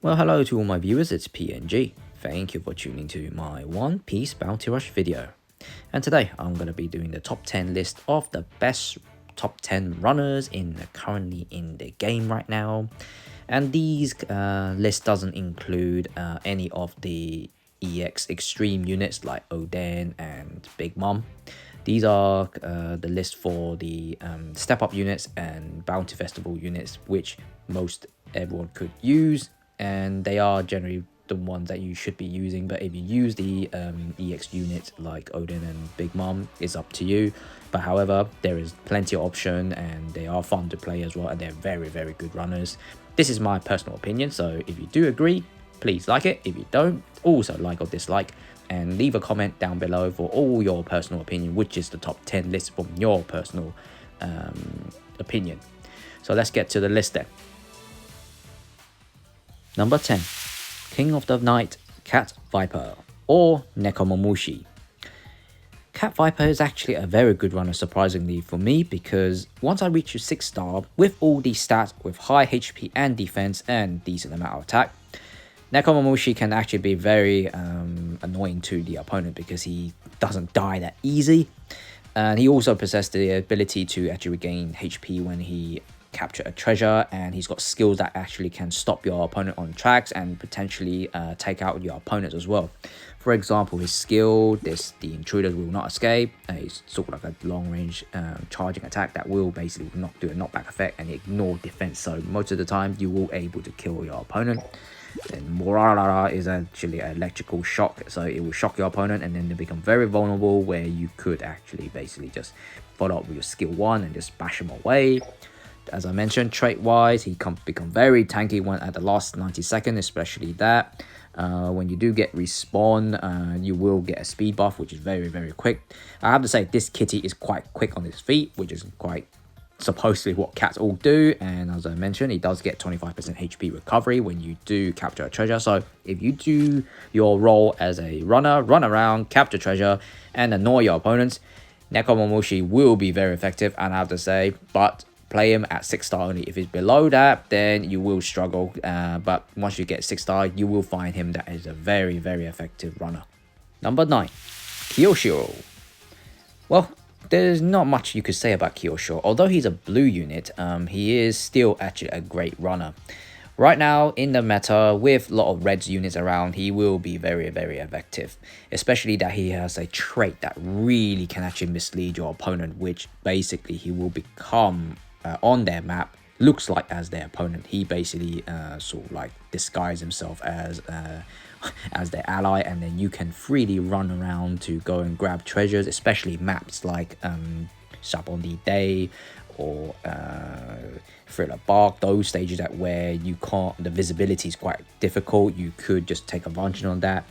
Well, hello to all my viewers, it's PNG. Thank you for tuning to my One Piece Bounty Rush video. And today I'm going to be doing the top 10 list of the best top 10 runners currently in the game right now. And these list doesn't include any of the EX extreme units like Oden and Big Mom. These are the list for the step up units and bounty festival units, which most everyone could use, and they are generally the ones that you should be using. But if you use the EX units like Odin and Big Mom, it's up to you. But however, there is plenty of option and they are fun to play as well, and they're very good runners. This is my personal opinion, so if you do agree, please like it. If you don't, also like or dislike, and leave a comment down below for all your personal opinion, which is the top 10 list from your personal opinion. So let's get to the list then. Number 10, King of the Night, Cat Viper, or Nekomamushi. Cat Viper is actually a very good runner, surprisingly for me, because once I reach a 6 star with all these stats with high HP and defense and decent amount of attack, Nekomamushi can actually be very annoying to the opponent because he doesn't die that easy, and he also possesses the ability to actually regain HP when he capture a treasure, and he's got skills that actually can stop your opponent on tracks and potentially take out your opponents as well. For example, his skill, the intruders will not escape. It's sort of like a long range charging attack that will basically do a knockback effect and ignore defense, so most of the time you will able to kill your opponent. And Morara is actually an electrical shock, so it will shock your opponent and then they become very vulnerable, where you could actually basically just follow up with your skill 1 and just bash him away. As I mentioned, trait wise, he can become very tanky when at the last 90 seconds, especially that. When you do get respawn, you will get a speed buff, which is very quick. I have to say, this kitty is quite quick on his feet, which is quite supposedly what cats all do. And as I mentioned, he does get 25% HP recovery when you do capture a treasure. So if you do your role as a runner, run around, capture treasure, and annoy your opponents, Nekomamushi will be very effective, and I have to say, but play him at 6 star only. If he's below that, then you will struggle, but once you get 6 star, you will find him that is a very effective runner. Number 9, Kyosho. Well, there's not much you could say about Kyosho. Although he's a blue unit, he is still actually a great runner. Right now, in the meta, with a lot of red units around, he will be very effective. Especially that he has a trait that really can actually mislead your opponent, which basically he will become, on their map, looks like as their opponent. He basically sort of like disguise himself as their ally, and then you can freely run around to go and grab treasures, especially maps like Shabondi Day or Thriller Bark, those stages that where you can't, the visibility is quite difficult. You could just take advantage on that.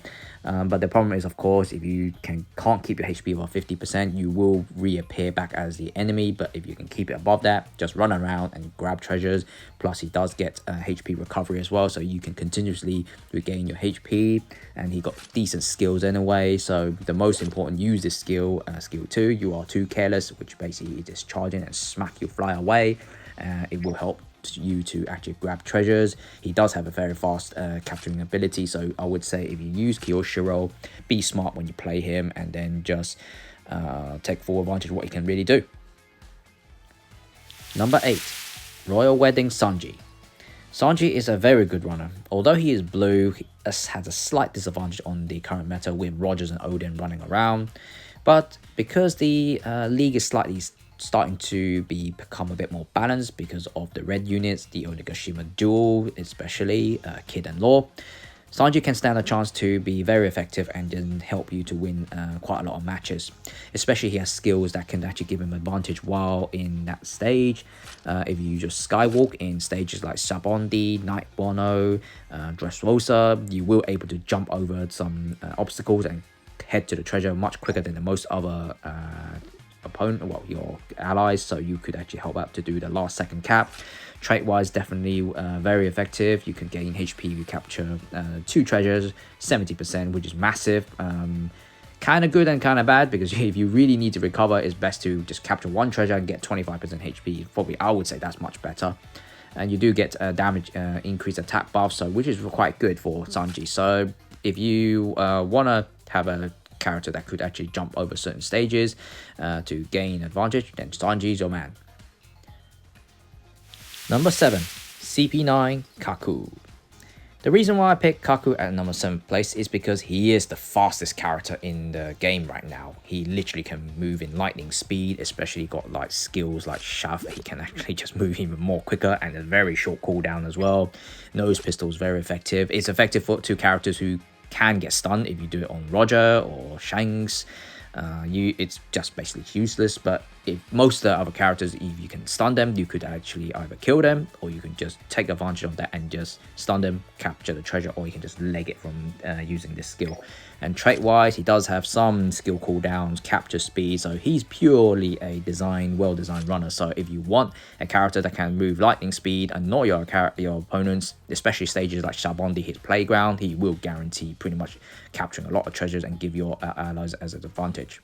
But the problem is, of course, if you can't keep your HP above 50%, you will reappear back as the enemy. But if you can keep it above that, just run around and grab treasures. Plus, he does get HP recovery as well, so you can continuously regain your HP. And he got decent skills anyway. So the most important, use this skill, skill 2. You are too careless, which basically is just charging and smack you fly away. It will help you to actually grab treasures. He does have a very fast capturing ability, so I would say if you use Kyosho, be smart when you play him, and then just take full advantage of what he can really do. Number 8, Royal Wedding Sanji. Sanji is a very good runner. Although he is blue, he has a slight disadvantage on the current meta with Rogers and Odin running around, but because the league is slightly starting to become a bit more balanced because of the red units, the Onigashima duel, especially Kid and Law, Sanji can stand a chance to be very effective and then help you to win quite a lot of matches. Especially he has skills that can actually give him advantage while in that stage. If you just skywalk in stages like Sabondi, Night Bono, Dressrosa, you will able to jump over some obstacles and head to the treasure much quicker than the most other opponent, well, your allies, so you could actually help out to do the last second cap. Trait wise, definitely very effective. You can gain HP if you capture 2 treasures, 70%, which is massive. Kind of good and kind of bad, because if you really need to recover, it's best to just capture 1 treasure and get 25% HP. Probably I would say that's much better. and you do get a damage increased attack buff, so which is quite good for Sanji. So if you want to have a character that could actually jump over certain stages to gain advantage, then Sanji's your man. Number 7, CP9 Kaku. The reason why I picked Kaku at number 7th place is because he is the fastest character in the game right now. He literally can move in lightning speed, especially got like skills like shove. He can actually just move even more quicker, and a very short cooldown as well. Nose pistol is very effective. It's effective for 2 characters who can get stunned if you do it on Roger or Shanks. It's just basically useless, but if most of the other characters, if you can stun them, you could actually either kill them, or you can just take advantage of that and just stun them, capture the treasure, or you can just leg it from using this skill. And trait wise, he does have some skill cooldowns, capture speed, so he's purely a well-designed runner. So if you want a character that can move lightning speed, annoy your opponents, especially stages like Shabondi his playground, he will guarantee pretty much capturing a lot of treasures and give your allies as an advantage.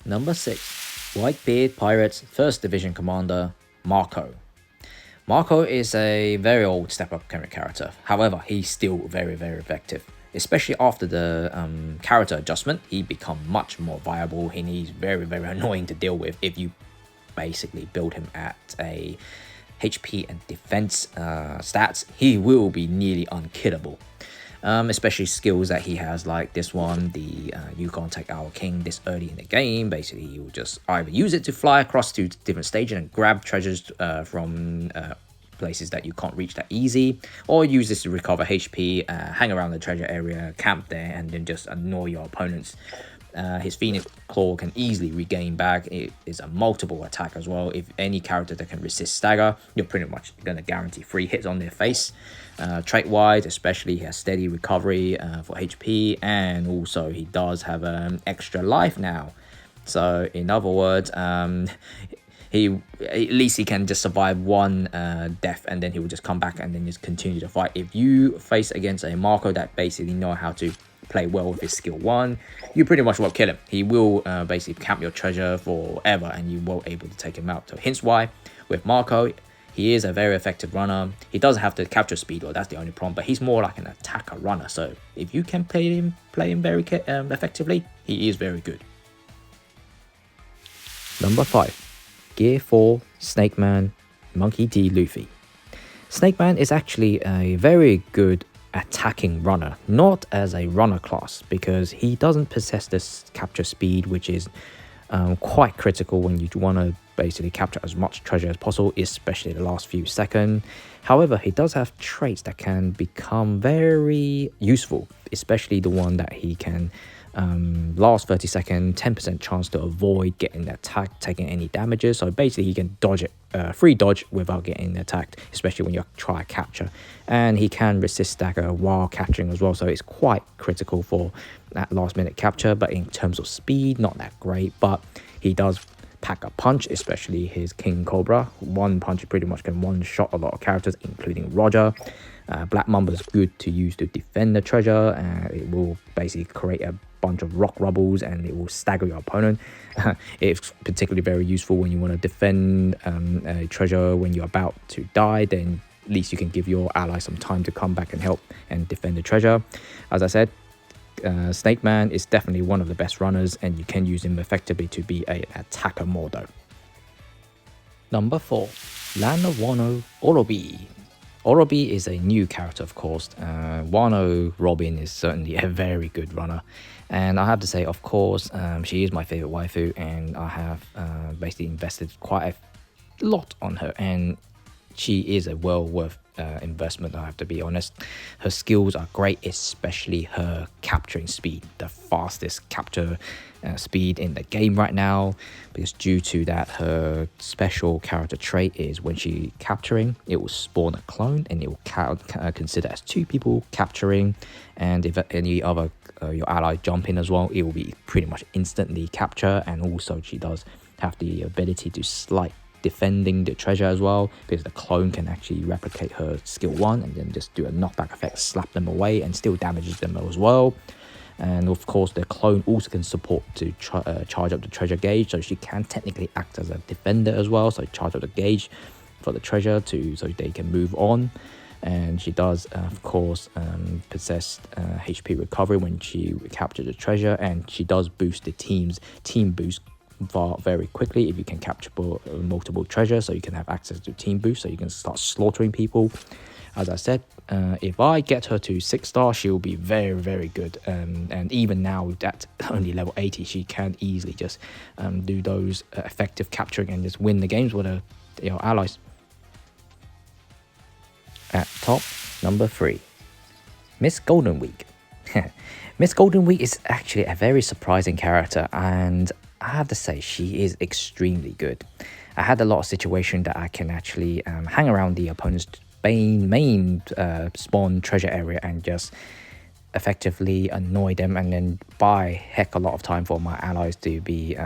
Number 6, Whitebeard Pirates 1st Division Commander Marco. Marco is a very old step-up character. However, he's still very, very effective. Especially after the character adjustment, he become much more viable, and he's very, very annoying to deal with if you basically build him at a HP and defense stats. He will be nearly unkillable. Especially skills that he has like this one, the you can't take our king this early in the game. Basically, you will just either use it to fly across to different stages and grab treasures from places that you can't reach that easy, or use this to recover HP, hang around the treasure area, camp there, and then just annoy your opponents. His Phoenix Claw can easily regain back. It is a multiple attack as well. If any character that can resist stagger, you're pretty much going to guarantee 3 hits on their face. Trait wise, especially, he has steady recovery for HP, and also he does have an extra life now. So in other words, at least he can just survive 1 death, and then he will just come back and then just continue to fight. If you face against a Marco that basically know how to play well with his skill 1, you pretty much won't kill him. He will basically camp your treasure forever, and you won't able to take him out. So hence why with Marco, he is a very effective runner. He doesn't have the capture speed, or that's the only problem, but he's more like an attacker runner. So if you can play him very effectively, he is very good. Number 5. Gear 4 Snake Man Monkey D. Luffy. Snake Man is actually a very good attacking runner, not as a runner class, because he doesn't possess this capture speed, which is quite critical when you want to basically capture as much treasure as possible, especially the last few seconds. However, he does have traits that can become very useful, especially the one that he can last 30 seconds, 10% chance to avoid getting attacked, taking any damages. So basically he can dodge it, free dodge without getting attacked, especially when you try capture. And he can resist stagger while capturing as well, so it's quite critical for that last minute capture. But in terms of speed, not that great, but he does pack a punch, especially his King Cobra. 1 punch pretty much can one-shot a lot of characters, including Roger. Black Mamba is good to use to defend the treasure. It will basically create a bunch of rock rubbles, and it will stagger your opponent. It's particularly very useful when you want to defend a treasure when you're about to die. Then at least you can give your ally some time to come back and help and defend the treasure. As I said, Snake Man is definitely one of the best runners, and you can use him effectively to be an attacker more though. Number 4, Land of Wano Orobi. Orobi is a new character, of course. Wano Robin is certainly a very good runner, and I have to say, of course, she is my favorite waifu, and I have basically invested quite a lot on her, and she is a well worth investment, I have to be honest. Her skills are great, especially her capturing speed, the fastest capture speed in the game right now, because due to that, her special character trait is when she capturing, it will spawn a clone, and it will consider as 2 people capturing, and if any other your ally jump in as well, it will be pretty much instantly capture. And also she does have the ability to slight defending the treasure as well, because the clone can actually replicate her skill 1 and then just do a knockback effect, slap them away, and still damages them as well. And of course, the clone also can support to charge up the treasure gauge, so she can technically act as a defender as well, so charge up the gauge. for the treasure so they can move on. And she does, of course, possess HP recovery when she captures the treasure, and she does boost the team boost very quickly if you can capture multiple treasures, so you can have access to team boost, so you can start slaughtering people. As I said, if I get her to 6-star, she'll be very, very good. And even now, at only level 80, she can easily just do those effective capturing and just win the games with her allies. At top, number 3, Miss Golden Week. Miss Golden Week is actually a very surprising character, and I have to say she is extremely good. I had a lot of situations that I can actually hang around the opponent's main spawn treasure area and just effectively annoy them, and then buy heck a lot of time for my allies to be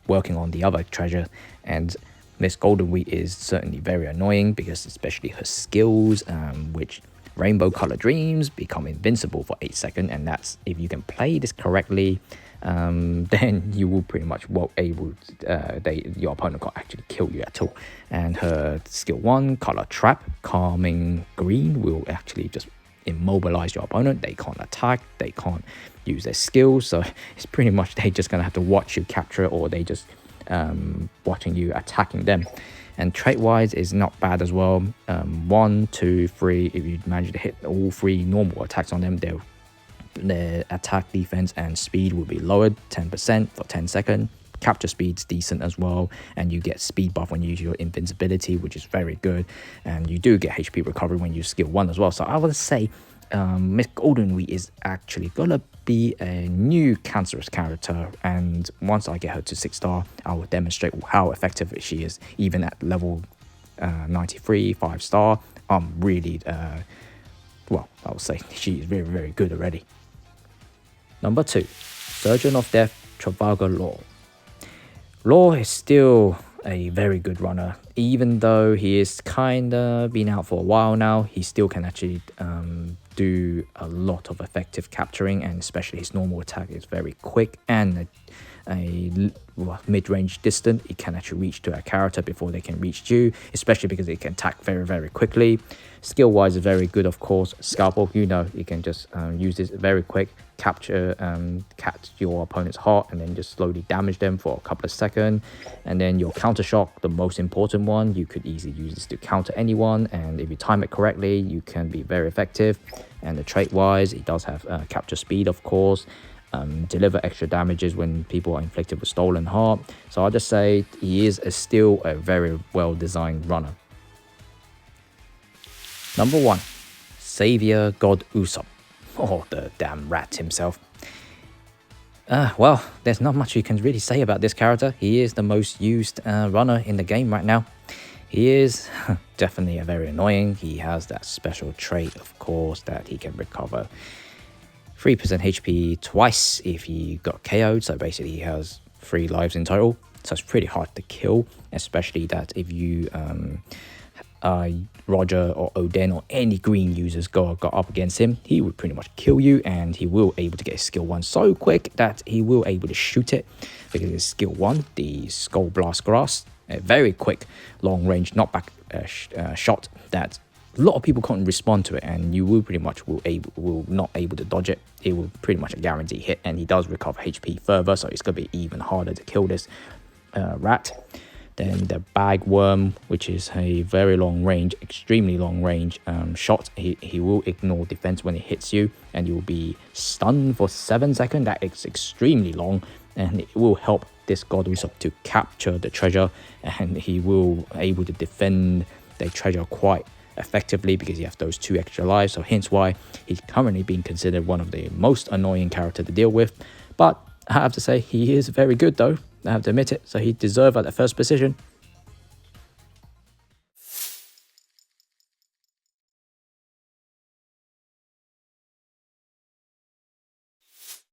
working on the other treasure. And Miss Golden Wheat is certainly very annoying because especially her skills, which Rainbow Color Dreams become invincible for 8 seconds, and that's if you can play this correctly, then you will pretty much your opponent can't actually kill you at all. And her skill 1, Color Trap, Calming Green, will actually just immobilize your opponent. They can't attack, they can't use their skills, so it's pretty much they just gonna have to watch you capture it, or they just watching you attacking them. And trait wise is not bad as well. 1, 2, 3, if you manage to hit all 3 normal attacks on them, their attack, defense and speed will be lowered 10% for 10 seconds. Capture speed's decent as well, and you get speed buff when you use your invincibility, which is very good. And you do get HP recovery when you use skill 1 as well. So I would say Miss Golden Wheat is actually gonna be a new cancerous character, and once I get her to 6-star, I will demonstrate how effective she is. Even at level 93, 5-star, I'm really well, I would say she is very, very good already. Number 2, Surgeon of Death, Trafalgar Law. Law is still a very good runner, even though he is kinda been out for a while now. He still can actually do a lot of effective capturing, and especially his normal attack is very quick, and a mid-range distance it can actually reach to a character before they can reach you, especially because it can attack very, very quickly. Skill wise is very good, of course. Scalpel, you can just use this very quick, capture catch your opponent's heart and then just slowly damage them for a couple of seconds. And then your counter shock, the most important one, you could easily use this to counter anyone, and if you time it correctly you can be very effective. And the trait wise, it does have capture speed, of course, deliver extra damages when people are inflicted with stolen heart. So I'll just say he is still a very well designed runner. Number 1, Savior God Usopp. Oh, the damn rat himself. Well, there's not much you can really say about this character. He is the most used runner in the game right now. He is definitely very annoying. He has that special trait, of course, that he can recover 3% HP twice if he got KO'd. So basically he has 3 lives in total. So it's pretty hard to kill, especially that if you Roger or Oden or any green users got up against him, he would pretty much kill you, and he will able to get his skill 1 so quick that he will able to shoot it, because his skill 1, the Skull Blast Grass, a very quick long range knockback shot that a lot of people can't respond to it, and you will pretty much will not able to dodge it. It will pretty much a guarantee hit, and he does recover HP further, so it's gonna be even harder to kill this rat. Then the Bagworm, which is a very long range, extremely long range shot. He will ignore defense when it hits you, and you will be stunned for 7 seconds. That is extremely long, and it will help this God Usopp to capture the treasure, and he will able to defend the treasure quite effectively because he has those 2 extra lives. So hence why he's currently being considered one of the most annoying characters to deal with. But I have to say he is very good though. I have to admit it, so he deserves at the first position.